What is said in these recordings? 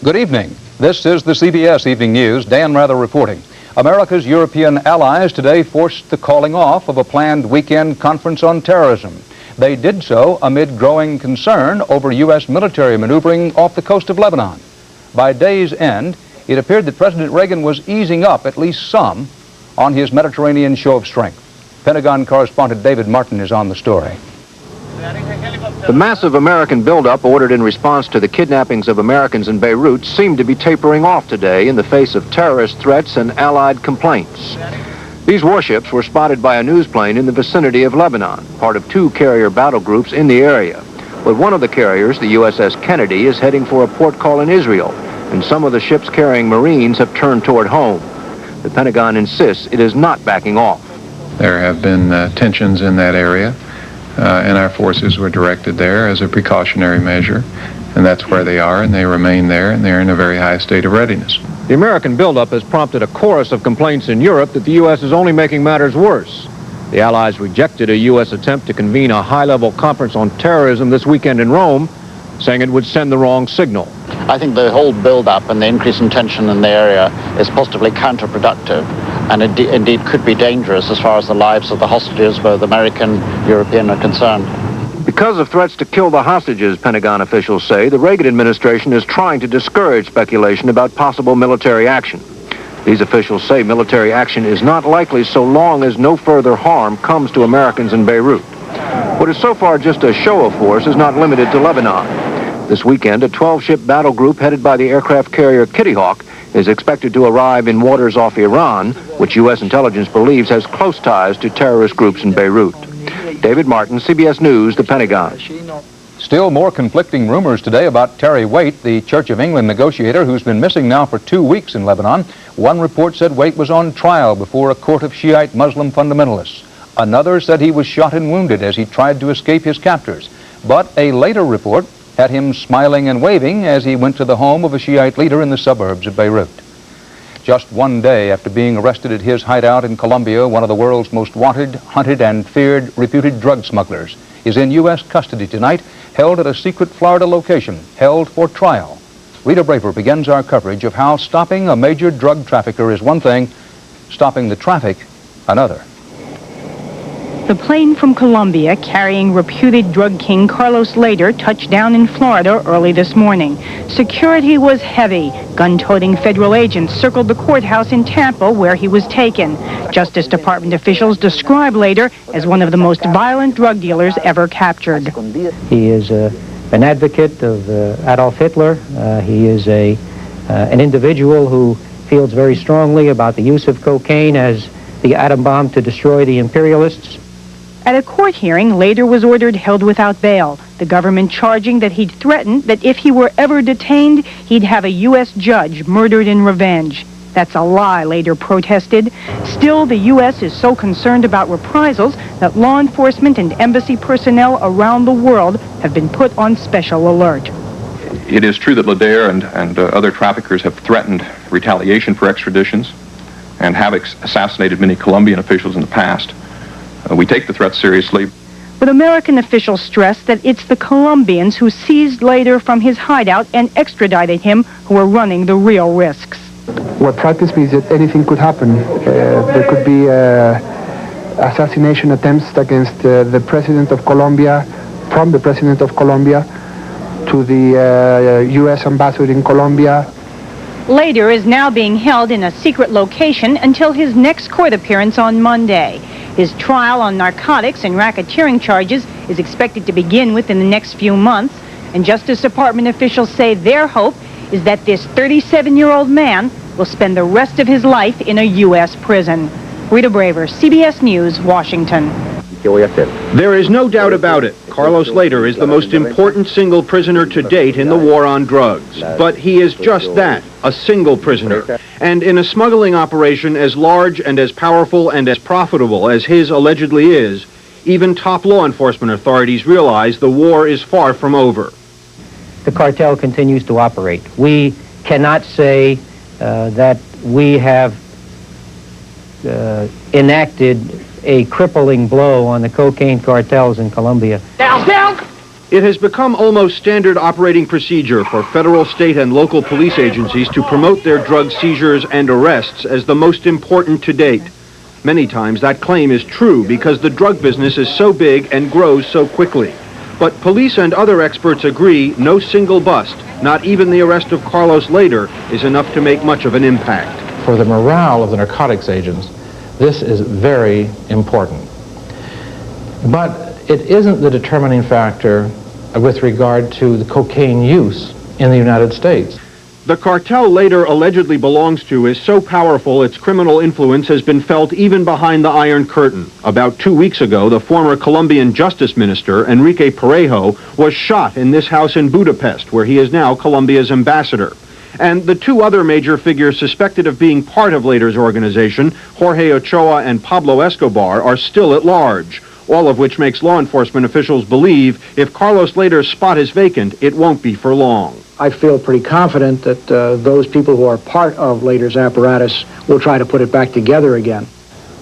Good evening. This is the CBS Evening News. Dan Rather reporting. America's European allies today forced the calling off of a planned weekend conference on terrorism. They did so amid growing concern over U.S. military maneuvering off the coast of Lebanon. By day's end, it appeared that President Reagan was easing up at least some on his Mediterranean show of strength. Pentagon correspondent David Martin is on the story. The massive American buildup ordered in response to the kidnappings of Americans in Beirut seemed to be tapering off today in the face of terrorist threats and Allied complaints. These warships were spotted by a news plane in the vicinity of Lebanon, part of two carrier battle groups in the area. But one of the carriers, the USS Kennedy, is heading for a port call in Israel, and some of the ships carrying Marines have turned toward home. The Pentagon insists it is not backing off. There have been tensions in that area. And our forces were directed there as a precautionary measure, and that's where they are, and they remain there, and they're in a very high state of readiness. The American buildup has prompted a chorus of complaints in Europe that the U.S. is only making matters worse. The Allies rejected a U.S. attempt to convene a high-level conference on terrorism this weekend in Rome, saying it would send the wrong signal. I think the whole build-up and the increase in tension in the area is positively counterproductive, and indeed could be dangerous as far as the lives of the hostages, both American and European, are concerned. Because of threats to kill the hostages, Pentagon officials say, the Reagan administration is trying to discourage speculation about possible military action. These officials say military action is not likely so long as no further harm comes to Americans in Beirut. What is so far just a show of force is not limited to Lebanon. This weekend, a 12-ship battle group headed by the aircraft carrier Kitty Hawk is expected to arrive in waters off Iran, which U.S. intelligence believes has close ties to terrorist groups in Beirut. David Martin, CBS News, the Pentagon. Still more conflicting rumors today about Terry Waite, the Church of England negotiator who's been missing now for 2 weeks in Lebanon. One report said Waite was on trial before a court of Shiite Muslim fundamentalists. Another said he was shot and wounded as he tried to escape his captors. But a later report had him smiling and waving as he went to the home of a Shiite leader in the suburbs of Beirut. Just 1 day after being arrested at his hideout in Colombia, one of the world's most wanted, hunted, and feared reputed drug smugglers is in U.S. custody tonight, held at a secret Florida location, held for trial. Rita Braver begins our coverage of how stopping a major drug trafficker is one thing, stopping the traffic another. The plane from Colombia carrying reputed drug king Carlos Lehder touched down in Florida early this morning. Security was heavy. Gun-toting federal agents circled the courthouse in Tampa where he was taken. Justice Department officials describe Lehder as one of the most violent drug dealers ever captured. He is an advocate of Adolf Hitler. He is an individual who feels very strongly about the use of cocaine as the atom bomb to destroy the imperialists. At a court hearing, Lehder was ordered held without bail, the government charging that he'd threatened that if he were ever detained, he'd have a U.S. judge murdered in revenge. That's a lie, Lehder protested. Still, the U.S. is so concerned about reprisals that law enforcement and embassy personnel around the world have been put on special alert. It is true that Lehder and other traffickers have threatened retaliation for extraditions and have assassinated many Colombian officials in the past. We take the threat seriously. But American officials stress that it's the Colombians who seized Lehder from his hideout and extradited him who are running the real risks. What frightens me is that anything could happen. There could be assassination attempts against the president of Colombia, from the president of Colombia to the U.S. ambassador in Colombia. Lehder is now being held in a secret location until his next court appearance on Monday. His trial on narcotics and racketeering charges is expected to begin within the next few months, and Justice Department officials say their hope is that this 37-year-old man will spend the rest of his life in a U.S. prison. Rita Braver, CBS News, Washington. There is no doubt about it. Carlos Lehder is the most important single prisoner to date in the war on drugs. But he is just that, a single prisoner. And in a smuggling operation as large and as powerful and as profitable as his allegedly is, even top law enforcement authorities realize the war is far from over. The cartel continues to operate. We cannot say that we have enacted a crippling blow on the cocaine cartels in Colombia. Down! It has become almost standard operating procedure for federal, state, and local police agencies to promote their drug seizures and arrests as the most important to date. Many times that claim is true because the drug business is so big and grows so quickly. But police and other experts agree no single bust, not even the arrest of Carlos Lehder, is enough to make much of an impact. For the morale of the narcotics agents, this is very important. But it isn't the determining factor with regard to the cocaine use in the United States. The cartel Lehder allegedly belongs to is so powerful its criminal influence has been felt even behind the Iron Curtain. About 2 weeks ago, the former Colombian Justice Minister, Enrique Parejo, was shot in this house in Budapest, where he is now Colombia's ambassador. And the two other major figures suspected of being part of Lehder's organization, Jorge Ochoa and Pablo Escobar, are still at large, all of which makes law enforcement officials believe if Carlos Lehder's spot is vacant, it won't be for long. I feel pretty confident that those people who are part of Lehder's apparatus will try to put it back together again.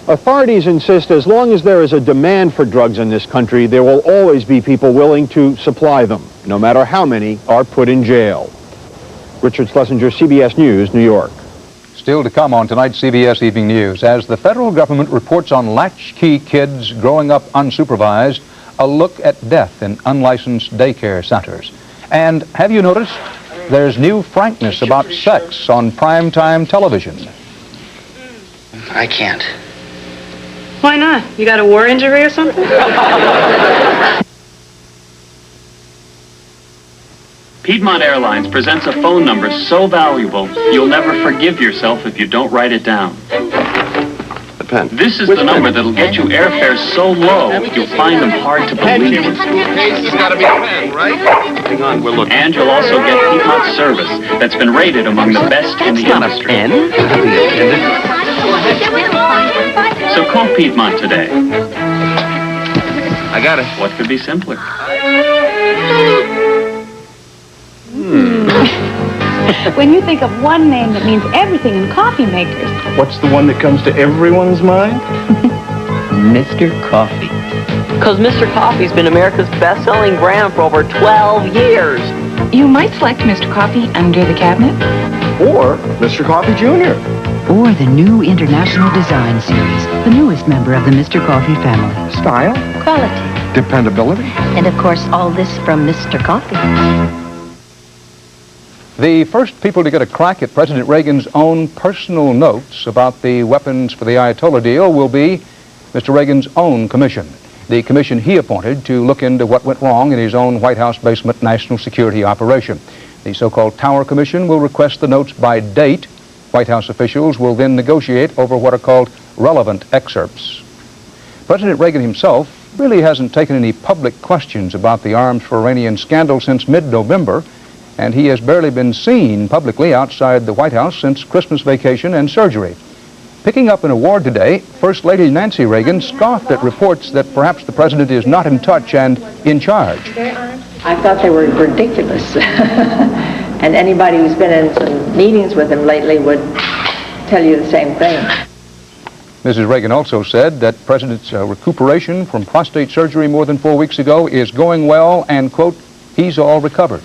Authorities insist as long as there is a demand for drugs in this country, there will always be people willing to supply them, no matter how many are put in jail. Richard Schlesinger, CBS News, New York. Still to come on tonight's CBS Evening News, as the federal government reports on latchkey kids growing up unsupervised, a look at death in unlicensed daycare centers. And have you noticed there's new frankness about sex on primetime television? I can't. Why not? You got a war injury or something? Piedmont Airlines presents a phone number so valuable, you'll never forgive yourself if you don't write it down. The pen. This is the number that'll get you airfares so low, you'll find them hard to believe. It's got to be a pen, right? Hang on, we're looking. And you'll also get Piedmont service that's been rated among the best in the industry. So call Piedmont today. I got it. What could be simpler? When you think of one name that means everything in coffee makers. What's the one that comes to everyone's mind? Mr. Coffee. Because Mr. Coffee's been America's best-selling brand for over 12 years. You might select Mr. Coffee under the cabinet. Or Mr. Coffee Jr. Or the new International Design Series, the newest member of the Mr. Coffee family. Style. Quality. Dependability. And of course, all this from Mr. Coffee. The first people to get a crack at President Reagan's own personal notes about the weapons for the Ayatollah deal will be Mr. Reagan's own commission, the commission he appointed to look into what went wrong in his own White House basement national security operation. The so-called Tower Commission will request the notes by date. White House officials will then negotiate over what are called relevant excerpts. President Reagan himself really hasn't taken any public questions about the arms for Iranian scandal since mid-November, and he has barely been seen publicly outside the White House since Christmas vacation and surgery. Picking up an award today, First Lady Nancy Reagan scoffed at reports that perhaps the president is not in touch and in charge. I thought they were ridiculous. And anybody who's been in some meetings with him lately would tell you the same thing. Mrs. Reagan also said that President's recuperation from prostate surgery more than 4 weeks ago is going well and, quote, he's all recovered.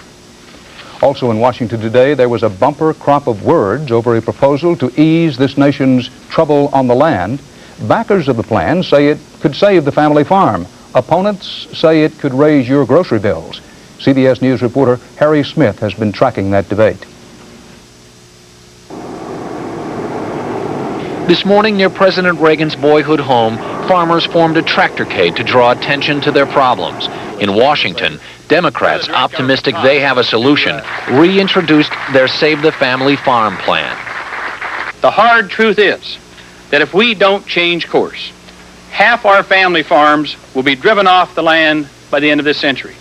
Also in Washington today, there was a bumper crop of words over a proposal to ease this nation's trouble on the land. Backers of the plan say it could save the family farm. Opponents say it could raise your grocery bills. CBS News reporter Harry Smith has been tracking that debate. This morning near President Reagan's boyhood home, farmers formed a tractorcade to draw attention to their problems. In Washington, Democrats, optimistic they have a solution, reintroduced their Save the Family Farm plan. The hard truth is that if we don't change course, half our family farms will be driven off the land by the end of this century.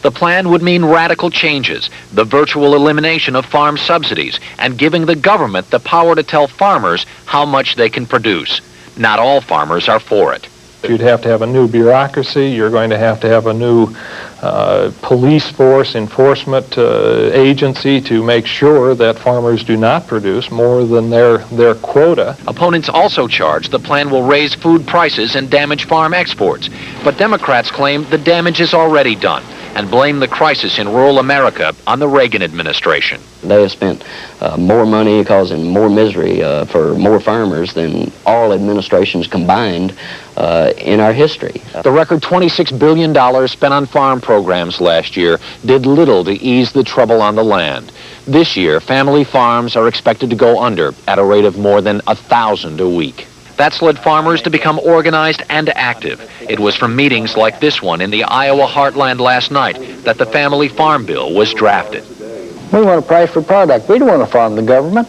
The plan would mean radical changes, the virtual elimination of farm subsidies, and giving the government the power to tell farmers how much they can produce. Not all farmers are for it. You'd have to have a new bureaucracy. You're going to have a new police force, enforcement agency to make sure that farmers do not produce more than their quota. Opponents also charge the plan will raise food prices and damage farm exports. But Democrats claim the damage is already done. and blame the crisis in rural America on the Reagan administration. They have spent more money causing more misery for more farmers than all administrations combined in our history. The record $26 billion spent on farm programs last year did little to ease the trouble on the land. This year, family farms are expected to go under at a rate of more than 1,000 a week. That's led farmers to become organized and active. It was from meetings like this one in the Iowa heartland last night that the family farm bill was drafted. We want a price for product. We don't want to farm the government,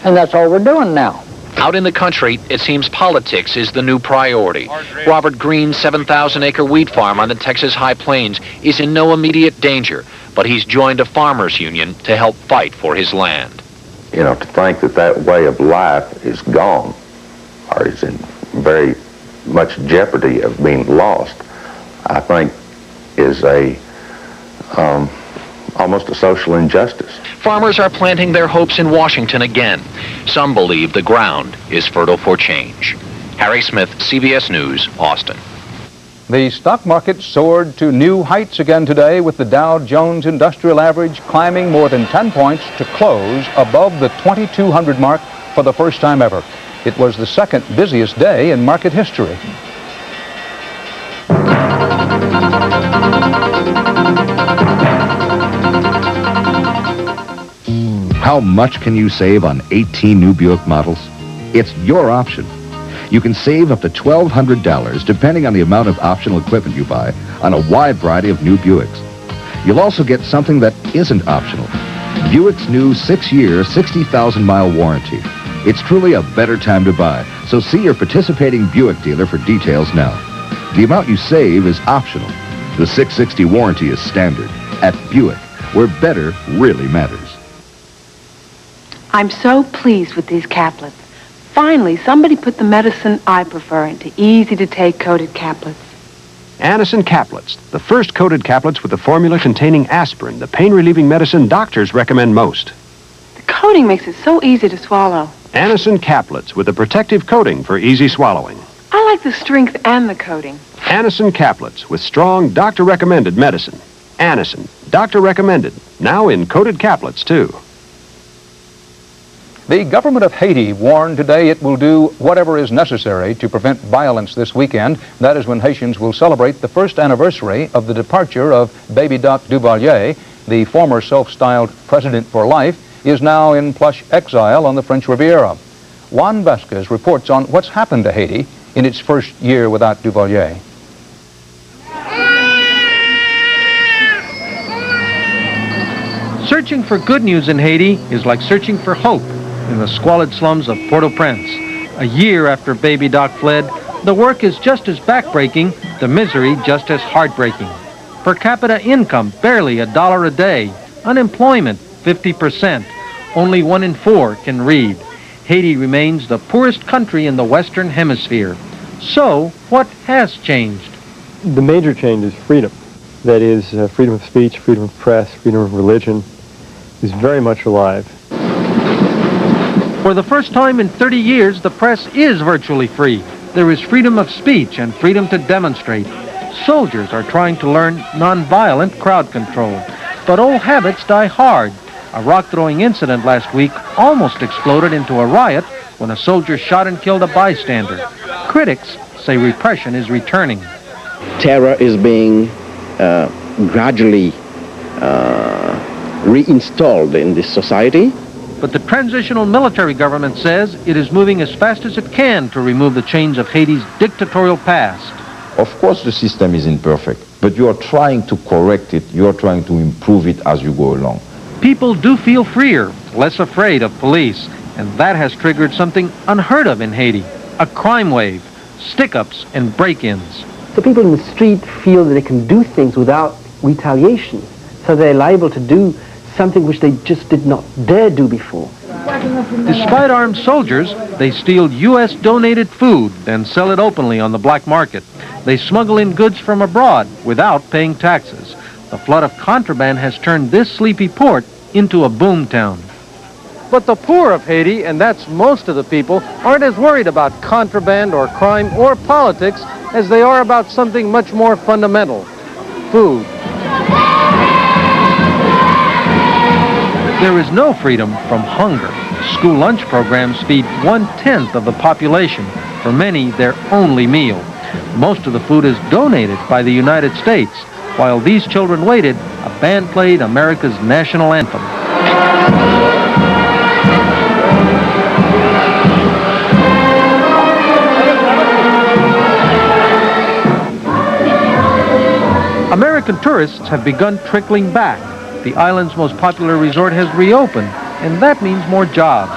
and that's all we're doing now. Out in the country, it seems politics is the new priority. Robert Green's 7,000-acre wheat farm on the Texas High Plains is in no immediate danger, but he's joined a farmers union to help fight for his land. You know, to think that that way of life is gone, or is in very much jeopardy of being lost, I think is almost a social injustice. Farmers are planting their hopes in Washington again. Some believe the ground is fertile for change. Harry Smith, CBS News, Austin. The stock market soared to new heights again today, with the Dow Jones Industrial Average climbing more than 10 points to close above the 2,200 mark for the first time ever. It was the second busiest day in market history. How much can you save on 18 new Buick models? It's your option. You can save up to $1,200 depending on the amount of optional equipment you buy on a wide variety of new Buicks. You'll also get something that isn't optional. Buick's new 6-year, 60,000-mile warranty. It's truly a better time to buy, so see your participating Buick dealer for details now. The amount you save is optional. The 660 warranty is standard. At Buick, where better really matters. I'm so pleased with these caplets. Finally, somebody put the medicine I prefer into easy-to-take coated caplets. Anacin Caplets, the first coated caplets with a formula containing aspirin, the pain-relieving medicine doctors recommend most. The coating makes it so easy to swallow. Anacin Caplets with a protective coating for easy swallowing. I like the strength and the coating. Anacin Caplets with strong doctor-recommended medicine. Anacin, doctor-recommended, now in coated caplets, too. The government of Haiti warned today it will do whatever is necessary to prevent violence this weekend. That is when Haitians will celebrate the first anniversary of the departure of baby Doc Duvalier. The former self-styled president for life is now in plush exile on the French Riviera. Juan Vasquez reports on what's happened to Haiti in its first year without Duvalier. Searching for good news in Haiti is like searching for hope in the squalid slums of Port-au-Prince. A year after baby Doc fled, the work is just as backbreaking, the misery just as heartbreaking. Per capita income barely $1 a day, unemployment 50%, only 1 in 4 can read. Haiti remains the poorest country in the Western Hemisphere. So, what has changed? The major change is freedom. That is, freedom of speech, freedom of press, freedom of religion is very much alive. For the first time in 30 years, the press is virtually free. There is freedom of speech and freedom to demonstrate. Soldiers are trying to learn nonviolent crowd control. But old habits die hard. A rock-throwing incident last week almost exploded into a riot when a soldier shot and killed a bystander. Critics say repression is returning. Terror is being gradually reinstalled in this society. But the transitional military government says it is moving as fast as it can to remove the chains of Haiti's dictatorial past. Of course the system is imperfect, but you are trying to correct it, you are trying to improve it as you go along. People do feel freer, less afraid of police, and that has triggered something unheard of in Haiti, a crime wave, stick-ups and break-ins. So people in the street feel that they can do things without retaliation, so they're liable to do something which they just did not dare do before. Despite armed soldiers, they steal U.S.-donated food and sell it openly on the black market. They smuggle in goods from abroad without paying taxes. The flood of contraband has turned this sleepy port into a boom town. But the poor of Haiti, and that's most of the people, aren't as worried about contraband or crime or politics as they are about something much more fundamental: food. There is no freedom from hunger. School lunch programs feed 1/10 of the population, for many their only meal. Most of the food is donated by the United States. While these children waited, a band played America's national anthem. American tourists have begun trickling back. The island's most popular resort has reopened, and that means more jobs.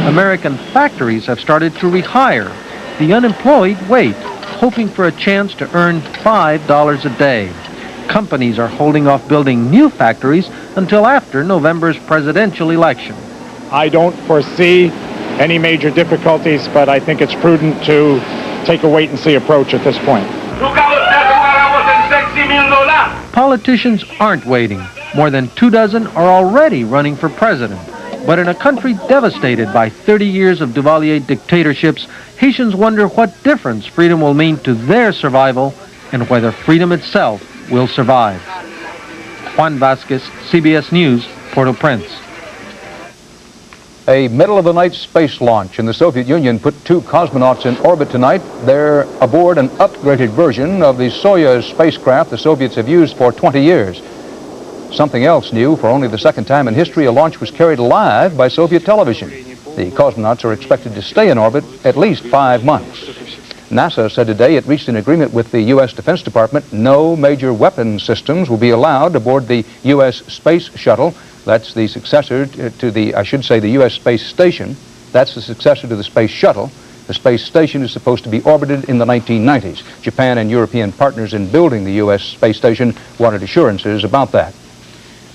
American factories have started to rehire. The unemployed wait, hoping for a chance to earn $5 a day. Companies are holding off building new factories until after November's presidential election. I don't foresee any major difficulties, but I think it's prudent to take a wait-and-see approach at this point. Politicians aren't waiting. More than 24 are already running for president. But in a country devastated by 30 years of Duvalier dictatorships, Haitians wonder what difference freedom will mean to their survival and whether freedom itself will survive. Juan Vasquez, CBS News, Port-au-Prince. A middle-of-the-night space launch in the Soviet Union put 2 cosmonauts in orbit tonight. They're aboard an upgraded version of the Soyuz spacecraft the Soviets have used for 20 years. Something else new: for only the second time in history, a launch was carried live by Soviet television. The cosmonauts are expected to stay in orbit at least 5 months. NASA said today it reached an agreement with the U.S. Defense Department. No major weapon systems will be allowed aboard the U.S. Space Shuttle. That's the successor to the U.S. Space Station. That's the successor to the Space Shuttle. The space station is supposed to be orbited in the 1990s. Japan and European partners in building the U.S. Space Station wanted assurances about that.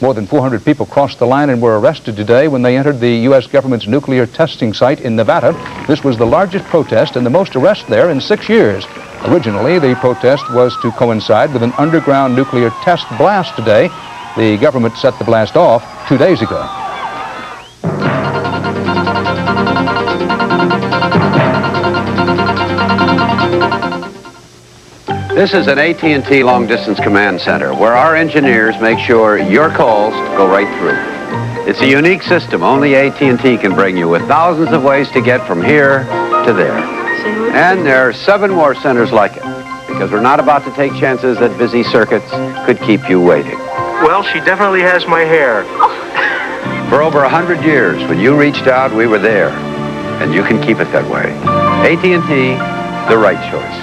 More than 400 people crossed the line and were arrested today when they entered the U.S. government's nuclear testing site in Nevada. This was the largest protest and the most arrests there in 6 years. Originally, the protest was to coincide with an underground nuclear test blast today. The government set the blast off 2 days ago. This is an AT&T long-distance command center where our engineers make sure your calls go right through. It's a unique system only AT&T can bring you, with thousands of ways to get from here to there. And there are 7 more centers like it, because we're not about to take chances that busy circuits could keep you waiting. Well, she definitely has my hair. For over 100 years, when you reached out, we were there. And you can keep it that way. AT&T, the right choice.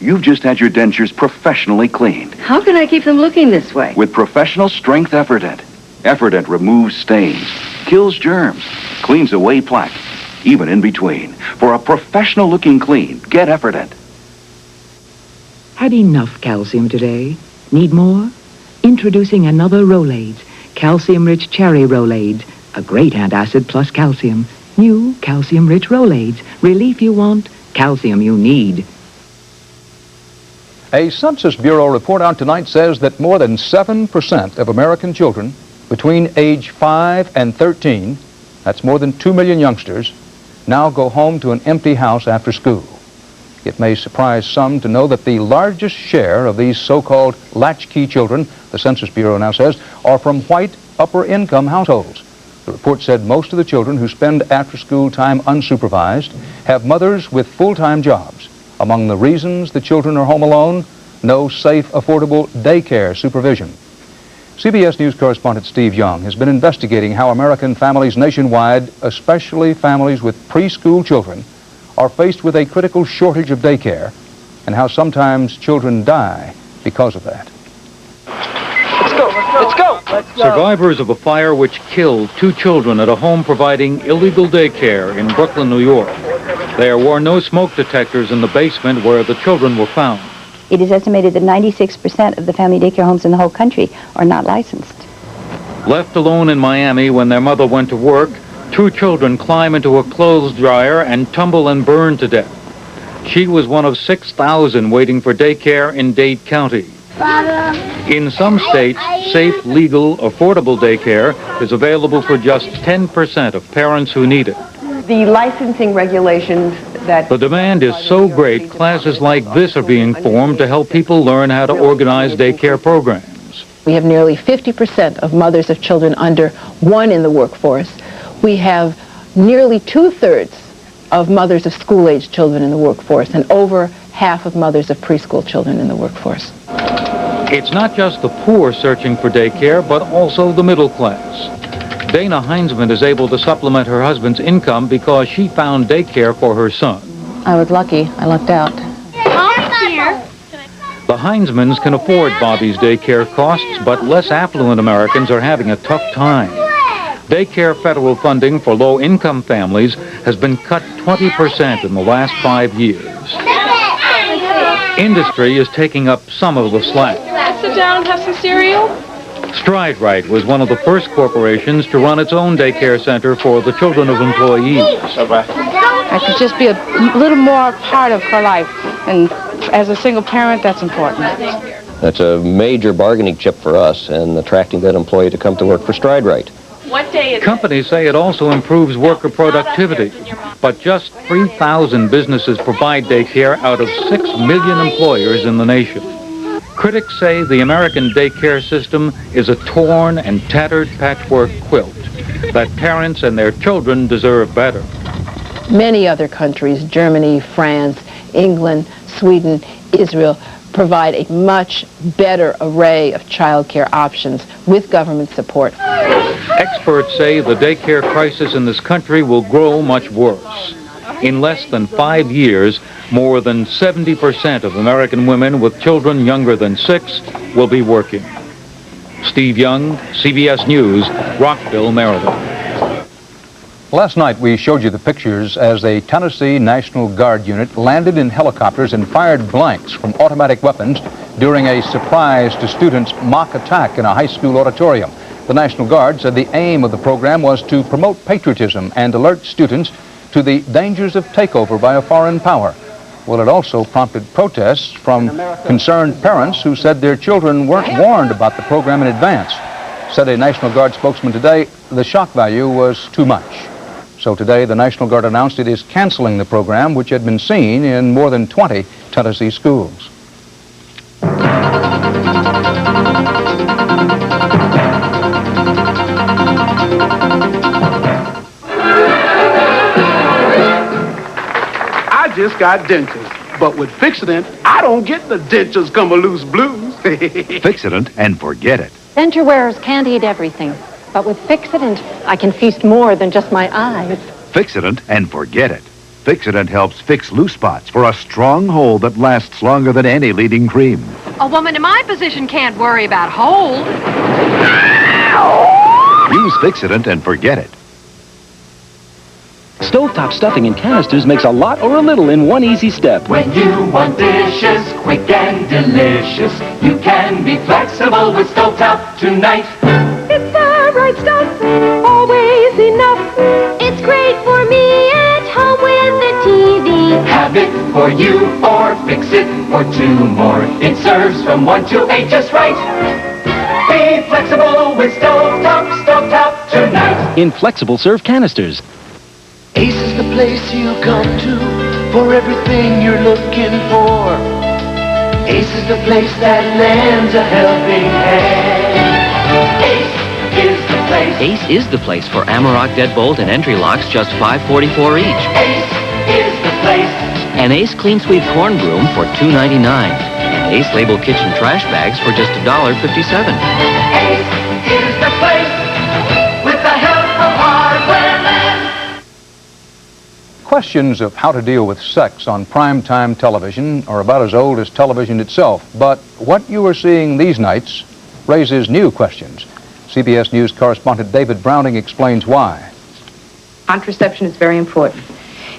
You've just had your dentures professionally cleaned. How can I keep them looking this way? With professional strength Efferdent. Efferdent removes stains, kills germs, cleans away plaque, even in between. For a professional looking clean, get Efferdent. Had enough calcium today? Need more? Introducing another Rolaids, calcium-rich cherry Rolaids, a great antacid plus calcium. New calcium-rich Rolaids, relief you want, calcium you need. A Census Bureau report out tonight says that more than 7% of American children between age 5 and 13, that's more than 2 million youngsters, now go home to an empty house after school. It may surprise some to know that the largest share of these so-called latchkey children, the Census Bureau now says, are from white upper-income households. The report said most of the children who spend after-school time unsupervised have mothers with full-time jobs. Among the reasons the children are home alone, no safe, affordable daycare supervision. CBS News correspondent Steve Young has been investigating how American families nationwide, especially families with preschool children, are faced with a critical shortage of daycare, and how sometimes children die because of that. Let's go, let's go, let's go. Survivors of a fire which killed 2 children at a home providing illegal daycare in Brooklyn, New York. There were no smoke detectors in the basement where the children were found. It is estimated that 96% of the family daycare homes in the whole country are not licensed. Left alone in Miami when their mother went to work, 2 children climb into a clothes dryer and tumble and burn to death. She was one of 6,000 waiting for daycare in Dade County. In some states, safe, legal, affordable daycare is available for just 10% of parents who need it. The licensing regulations that... The demand is so great, classes like this are being formed to help people learn how to organize daycare programs. We have nearly 50% of mothers of children under 1 in the workforce. We have nearly 2/3 of mothers of school-age children in the workforce, and over half of mothers of preschool children in the workforce. It's not just the poor searching for daycare, but also the middle class. Dana Heinzman is able to supplement her husband's income because she found daycare for her son. I was lucky. I lucked out. The Heinzmans can afford Bobby's daycare costs, but less affluent Americans are having a tough time. Daycare federal funding for low-income families has been cut 20% in the last 5 years. Industry is taking up some of the slack. Sit down and have some cereal? Stride Right was one of the first corporations to run its own daycare center for the children of employees. I could just be a little more part of her life, and as a single parent, that's important. That's a major bargaining chip for us, and attracting that employee to come to work for Stride Right. What day is Companies say it also improves worker productivity, but just 3,000 businesses provide daycare out of 6 million employers in the nation. Critics say the American daycare system is a torn and tattered patchwork quilt, that parents and their children deserve better. Many other countries, Germany, France, England, Sweden, Israel, provide a much better array of child care options with government support. Experts say the daycare crisis in this country will grow much worse. In less than 5 years, more than 70% of American women with children younger than 6 will be working. Steve Young, CBS News, Rockville, Maryland. Last night we showed you the pictures as a Tennessee National Guard unit landed in helicopters and fired blanks from automatic weapons during a surprise to students' mock attack in a high school auditorium. The National Guard said the aim of the program was to promote patriotism and alert students to the dangers of takeover by a foreign power. Well, it also prompted protests from concerned parents who said their children weren't warned about the program in advance. Said a National Guard spokesman today, the shock value was too much. So today, the National Guard announced it is canceling the program, which had been seen in more than 20 Tennessee schools. I just got dentures, but with Fixodent, I don't get the dentures come a loose blues. Fixodent and forget it. Denture wearers can't eat everything, but with Fixodent, I can feast more than just my eyes. Fixodent and forget it. Fixodent helps fix loose spots for a strong hold that lasts longer than any leading cream. A woman in my position can't worry about hold. Use Fixodent and forget it. Stovetop stuffing in canisters makes a lot or a little in one easy step. When you want dishes quick and delicious, you can be flexible with Stovetop tonight. It's the right stuff, always enough. It's great for me at home with the TV. Have it for you or fix it for 2 more. It serves from 1 to 8 just right. Be flexible with Stovetop tonight. In flexible serve canisters. Ace is the place you come to for everything you're looking for. Ace is the place that lends a helping hand. Ace is the place. Ace is the place for Amarok deadbolt and entry locks, just $5.44 each. Ace is the place. An Ace Clean Sweep corn broom for $2.99. And Ace label kitchen trash bags for just $1.57. Ace is the place with the help of hardware men. Questions of how to deal with sex on primetime television are about as old as television itself. But what you are seeing these nights raises new questions. CBS News correspondent David Browning explains why. Contraception is very important.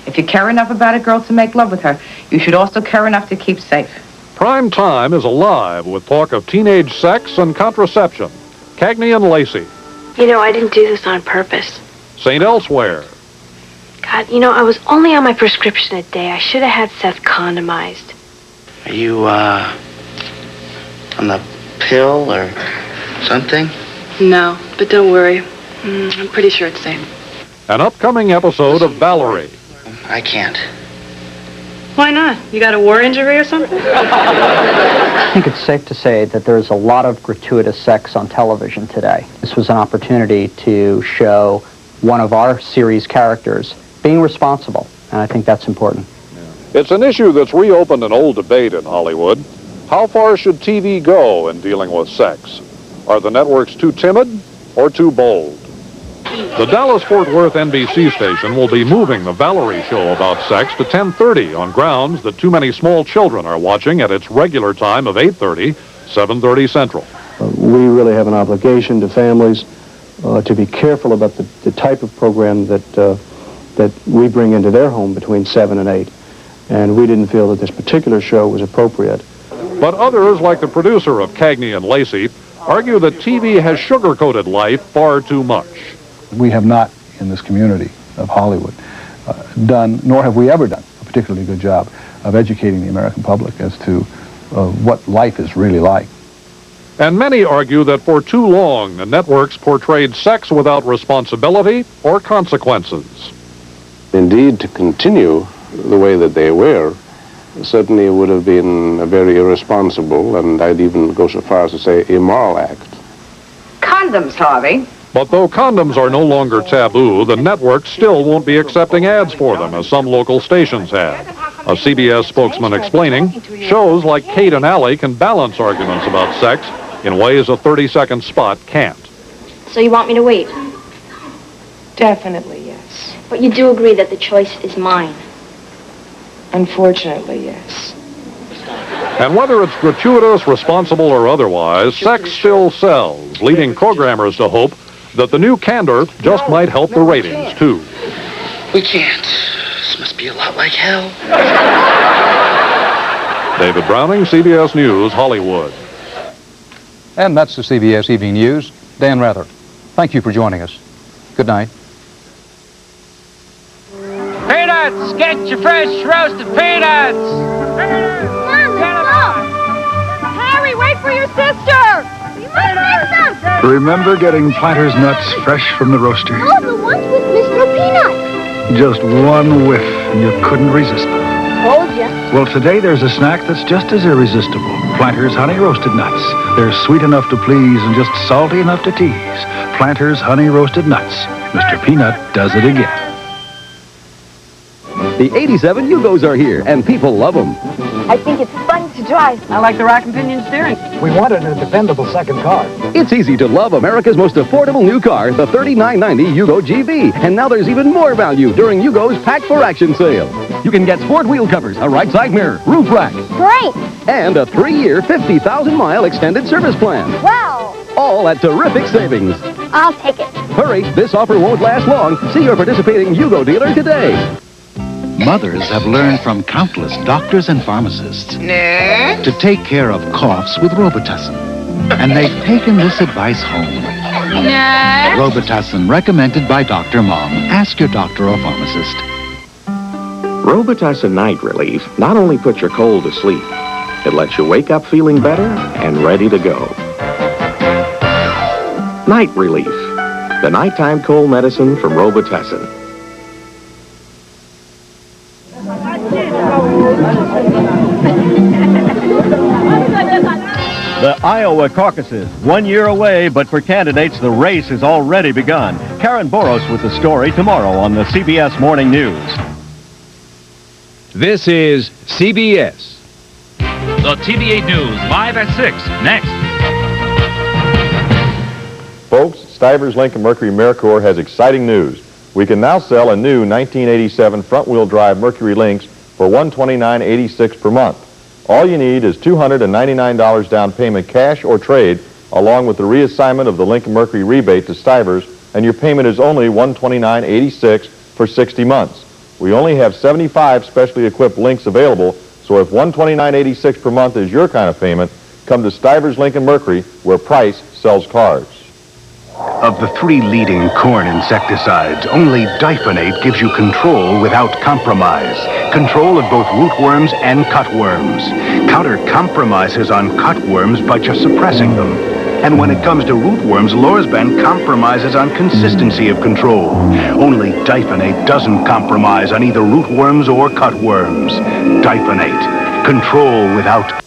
If you care enough about a girl to make love with her, you should also care enough to keep safe. Prime Time is alive with talk of teenage sex and contraception. Cagney and Lacey. You know, I didn't do this on purpose. St. Elsewhere. God, you know, I was only on my prescription a day. I should have had Seth condomized. Are you, on the pill or something? No, but don't worry. I'm pretty sure it's safe. An upcoming episode of Valerie. I can't. Why not? You got a war injury or something? I think it's safe to say that there's a lot of gratuitous sex on television today. This was an opportunity to show one of our series characters being responsible, and I think that's important. It's an issue that's reopened an old debate in Hollywood. How far should TV go in dealing with sex? Are the networks too timid or too bold? The Dallas-Fort Worth NBC station will be moving the Valerie show about sex to 10:30 on grounds that too many small children are watching at its regular time of 8:30, 7:30 Central. We really have an obligation to families to be careful about the type of program that we bring into their home between 7 and 8. And we didn't feel that this particular show was appropriate. But others, like the producer of Cagney and Lacey, argue that TV has sugar-coated life far too much. We have not, in this community of Hollywood, done, nor have we ever done, a particularly good job of educating the American public as to what life is really like. And many argue that for too long, the networks portrayed sex without responsibility or consequences. Indeed, to continue the way that they were certainly would have been a very irresponsible, and I'd even go so far as to say immoral act. Condoms, Harvey. But though condoms are no longer taboo, the networks still won't be accepting ads for them, as some local stations have. A CBS spokesman explaining, shows like Kate and Allie can balance arguments about sex in ways a 30-second spot can't. So you want me to wait? Definitely, yes. But you do agree that the choice is mine? Unfortunately, yes. And whether it's gratuitous, responsible, or otherwise, sex still sells, leading programmers to hope that the new candor just might help the ratings, too. We can't. This must be a lot like hell. David Browning, CBS News, Hollywood. And that's the CBS Evening News. Dan Rather, thank you for joining us. Good night. Peanuts! Get your fresh roasted peanuts! Mom, go! Harry, wait for your sister! You might miss them! Remember getting Planters nuts fresh from the roaster? Oh, the ones with Mr. Peanut! Just one whiff, and you couldn't resist them. Told ya. Well, today there's a snack that's just as irresistible. Planters Honey Roasted Nuts. They're sweet enough to please and just salty enough to tease. Planters Honey Roasted Nuts. Mr. Peanut does it again. The 87 Yugos are here, and people love them. I think it's fun to drive. I like the rack and pinion steering. We wanted a dependable second car. It's easy to love America's most affordable new car, the $39.90 Yugo GB. And now there's even more value during Yugo's Pack for Action sale. You can get sport wheel covers, a right side mirror, roof rack. Great! And a 3-year, 50,000-mile extended service plan. Wow! All at terrific savings. I'll take it. Hurry, this offer won't last long. See your participating Yugo dealer today. Mothers have learned from countless doctors and pharmacists to take care of coughs with Robitussin. And they've taken this advice home. Robitussin, recommended by Dr. Mom. Ask your doctor or pharmacist. Robitussin Night Relief not only puts your cold to sleep, it lets you wake up feeling better and ready to go. Night Relief, the nighttime cold medicine from Robitussin. The Iowa caucuses, 1 year away, but for candidates, the race has already begun. Karen Boros with the story tomorrow on the CBS Morning News. This is CBS. The TV8 News, live at 6, next. Folks, Stivers Lincoln Mercury AmeriCorps has exciting news. We can now sell a new 1987 front-wheel drive Mercury Lynx for $129.86 per month. All you need is $299 down payment cash or trade, along with the reassignment of the Lincoln Mercury rebate to Stivers, and your payment is only $129.86 for 60 months. We only have 75 specially equipped Lynx available, so if $129.86 per month is your kind of payment, come to Stivers Lincoln Mercury, where price sells cars. Of the 3 leading corn insecticides, only Diphenate gives you control without compromise. Control of both rootworms and cutworms. Counter compromises on cutworms by just suppressing them. And when it comes to rootworms, Lorsban compromises on consistency of control. Only Diphenate doesn't compromise on either rootworms or cutworms. Diphenate. Control without